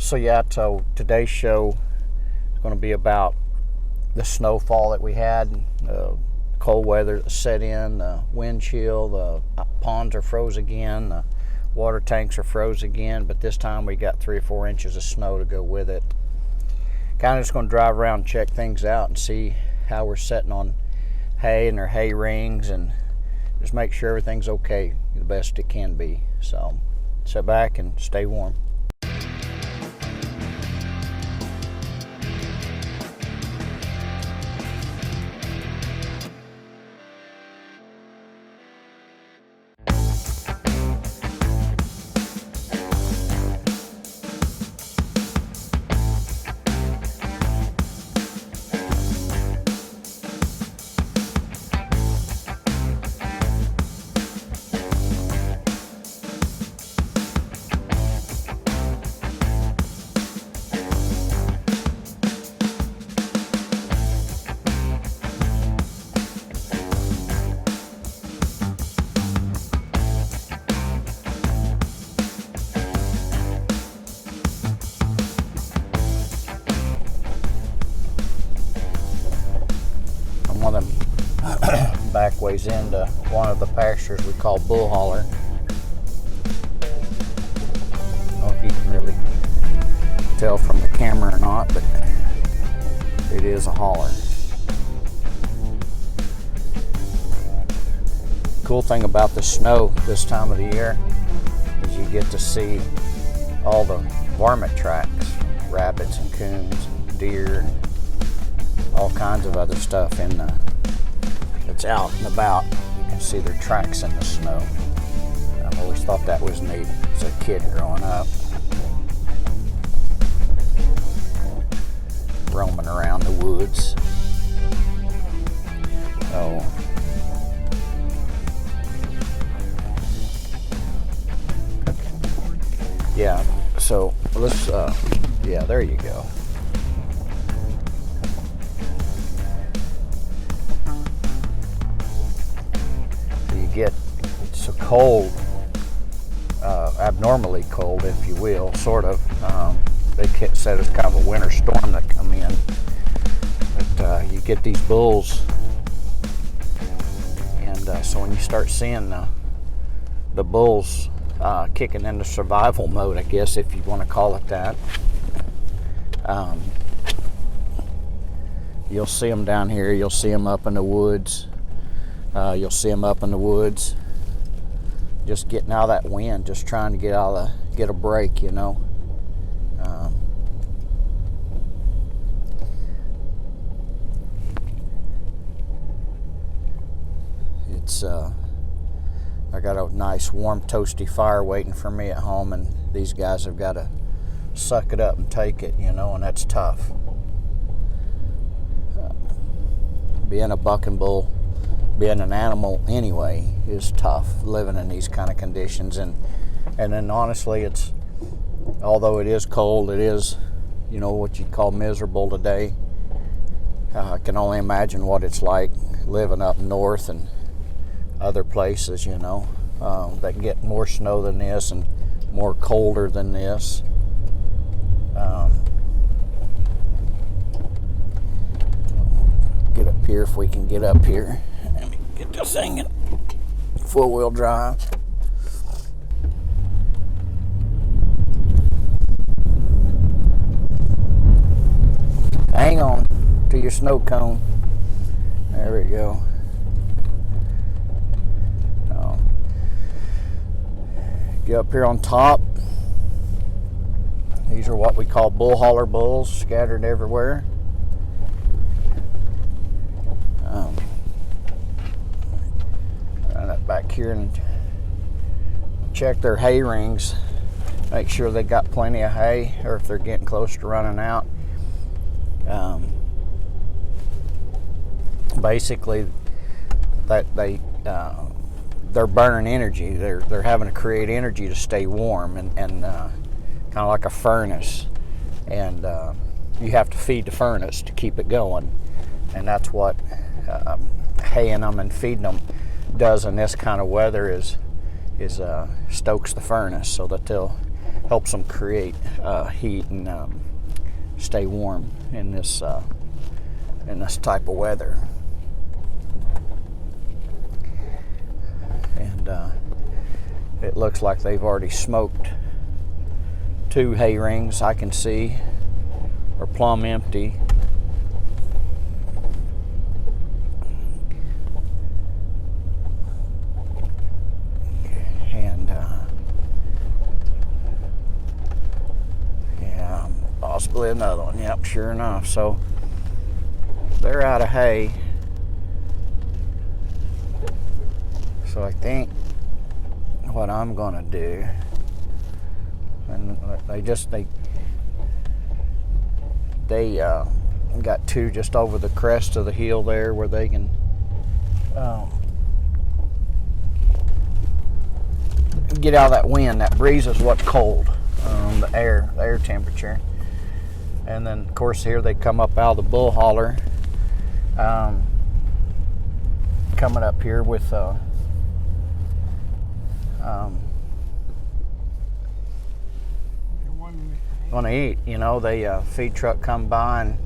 So yeah, so today's show is going to be about the snowfall that we had, cold weather that set in, the wind chill, the ponds are froze again, the water tanks are froze again, but this time we got 3 or 4 inches of snow to go with it. Kind of just going to drive around and check things out and see how we're setting on hay and their hay rings, and just make sure everything's okay the best it can be. So sit back and stay warm. One of them back ways into one of the pastures we call bull holler. I don't know if you can really tell from the camera or not, but it is a holler. Cool thing about the snow this time of the year is you get to see all the varmint tracks, rabbits and coons and deer and all kinds of other stuff that's out and about. You can see their tracks in the snow. I've always thought that was neat as a kid growing up, roaming around the woods. So yeah, so let's yeah, there you go. It's so cold, abnormally cold, if you will, sort of. They said it's kind of a winter storm that come in. But you get these bulls, and so when you start seeing the bulls kicking into survival mode, I guess, if you want to call it that, you'll see them down here. You'll see them up in the woods. You'll see them up in the woods, just getting out of that wind, just trying to get a break, you know. I got a nice warm toasty fire waiting for me at home, and these guys have got to suck it up and take it, you know, and that's tough. Being a bucking bull, being an animal anyway, is tough, living in these kind of conditions. And then honestly, it's, although it is cold, it is, you know, what you'd call miserable today. I can only imagine what it's like living up north and other places, you know, that get more snow than this and more colder than this. Get up here if we can get up here. Let me get this thing in four-wheel drive. Hang on to your snow cone. There we go. Get up here on top. These are what we call bull holler bulls, scattered everywhere. Run up back here and check their hay rings. Make sure they got plenty of hay, or if they're getting close to running out. Basically, that they're burning energy. They're having to create energy to stay warm, and kind of like a furnace. And you have to feed the furnace to keep it going. And that's what haying them and feeding them does in this kind of weather is stokes the furnace so that they'll helps them create heat and stay warm in this type of weather. And it looks like they've already smoked 2 hay rings I can see are plumb empty. And yeah, possibly another one. Yep, sure enough. So they're out of hay. So I think what I'm gonna do, and they got 2 just over the crest of the hill there where they can get out of that wind. That breeze is what's cold, the air temperature. And then of course here they come up out of the bull holler, coming up here with want to eat. You know, they feed truck come by,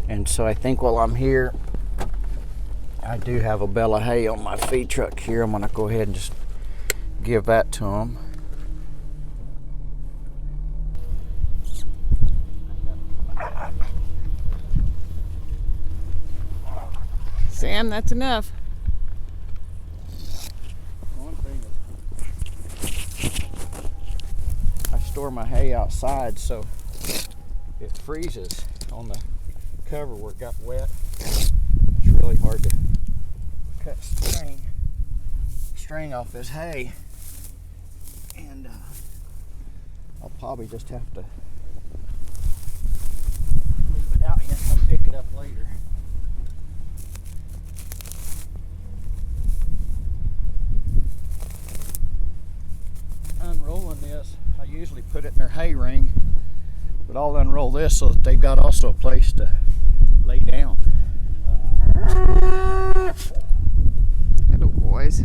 and so I think while I'm here, I do have a bale of hay on my feed truck here. I'm gonna go ahead and just give that to them. Sam, that's enough. One thing is, I store my hay outside, so it freezes on the cover where it got wet. It's really hard to cut string off this hay, and I'll probably just have to leave it out here and come pick it up later. Unrolling this, I usually put it in their hay ring, but I'll unroll this so that they've got also a place to lay down. Hello, boys.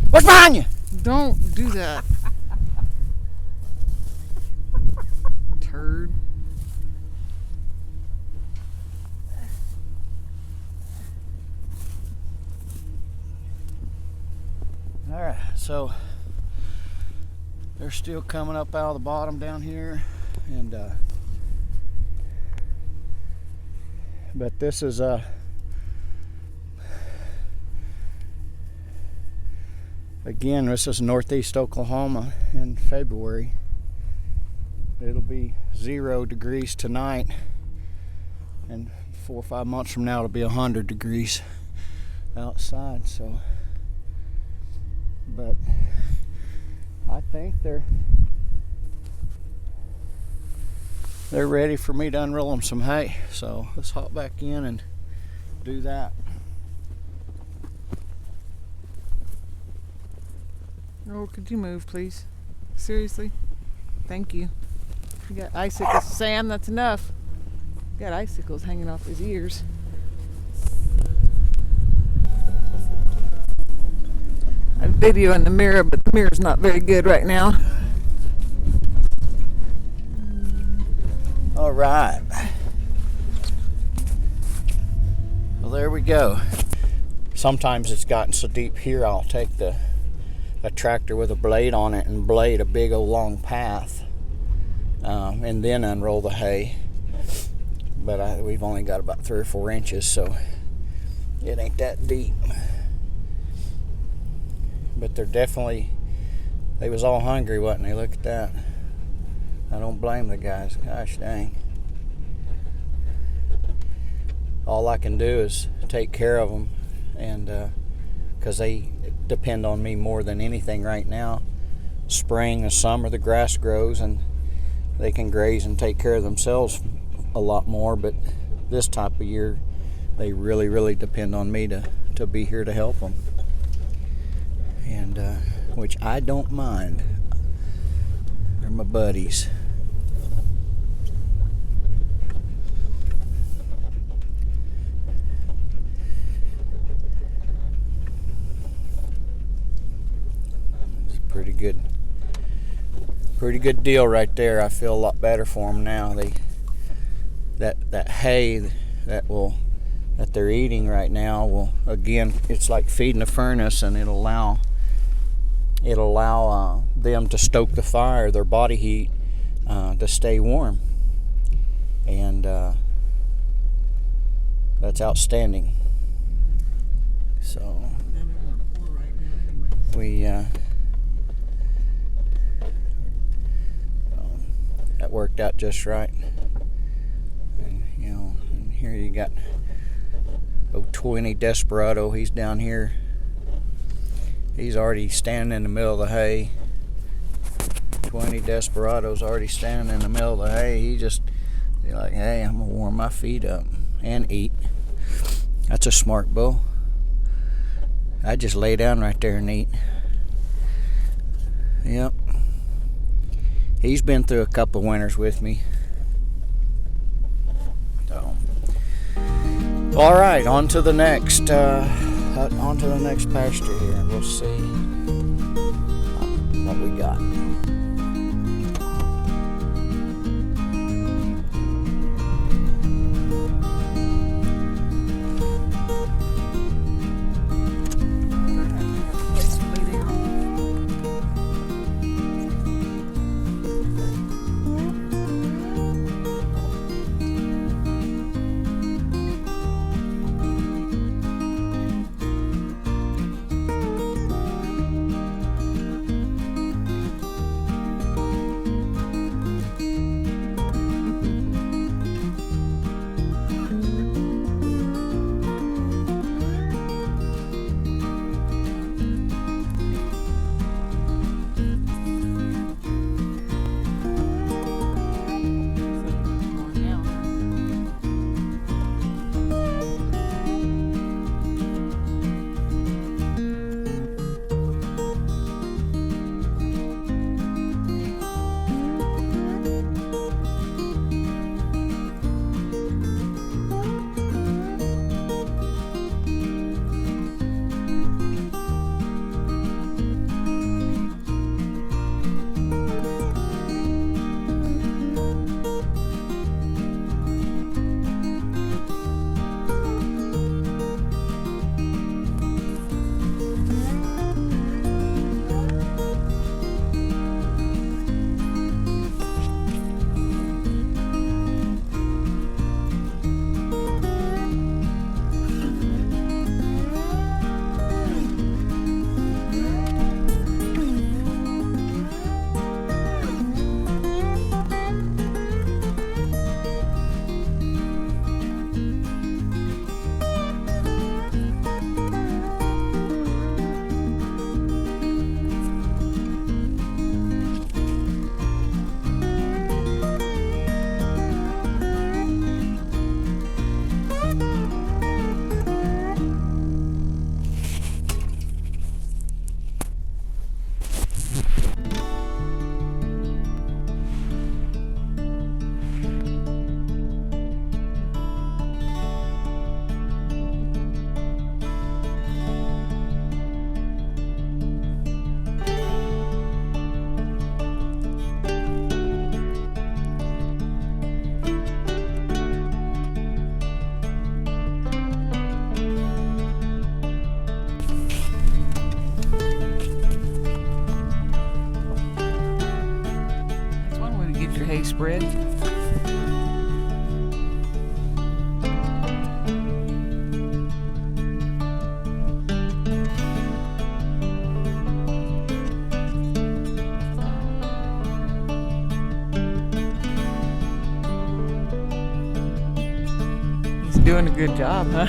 What's behind you? Don't do that. Turd. All right, so they're still coming up out of the bottom down here, and but this is again, this is northeast Oklahoma in February. It'll be 0 degrees tonight, and 4 or 5 months from now it'll be 100 degrees outside. So, but I think they're ready for me to unroll them some hay. So let's hop back in and do that. Oh, could you move, please? Seriously? Thank you. You got icicles. Sam, that's enough. You got icicles hanging off his ears. I have video in the mirror, but the mirror's not very good right now. All right. Well, there we go. Sometimes it's gotten so deep here, I'll take a tractor with a blade on it and blade a big old long path, and then unroll the hay. But we've only got about 3 or 4 inches, so it ain't that deep. But they're definitely, they was all hungry, wasn't they? Look at that. I don't blame the guys. Gosh dang. All I can do is take care of them, and because they depend on me more than anything right now. Spring and summer the grass grows and they can graze and take care of themselves a lot more, but this type of year they really depend on me to be here to help them, and which I don't mind. They're my buddies. Pretty good deal right there. I feel a lot better for them now. That hay that they're eating right now will, again, it's like feeding a furnace, and it'll allow them to stoke the fire, their body heat, to stay warm, and that's outstanding. So that worked out just right. And and here you got 20 Desperado. He's down here. He's already standing in the middle of the hay. 20 Desperado's already standing in the middle of the hay. He's like, hey, I'm gonna warm my feet up and eat. That's a smart bull. I just lay down right there and eat. Yep. He's been through a couple of winters with me. So, all right, on to the next pasture here. We'll see what we got. Hay spread. He's doing a good job, huh?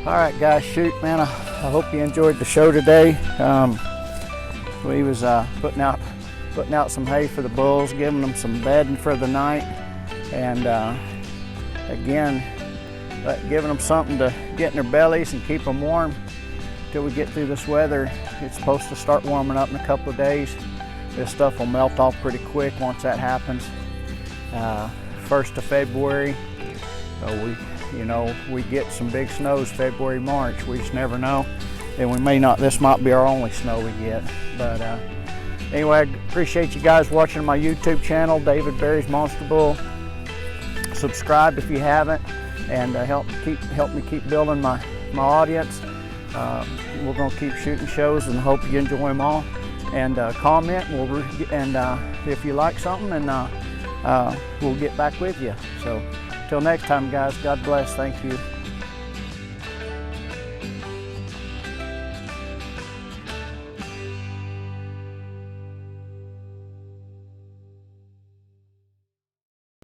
All right, guys, shoot, man. I hope you enjoyed the show today. We was putting out some hay for the bulls, giving them some bedding for the night, and again, giving them something to get in their bellies and keep them warm till we get through this weather. It's supposed to start warming up in a couple of days. This stuff will melt off pretty quick once that happens. 1st of February, we get some big snows February, March. We just never know. And we may not, this might be our only snow we get. But anyway, I appreciate you guys watching my YouTube channel, David Berry's Monster Bull. Subscribe if you haven't, and help me keep building my audience. We're going to keep shooting shows and hope you enjoy them all. And comment, and if you like something, and we'll get back with you. So, till next time, guys, God bless. Thank you.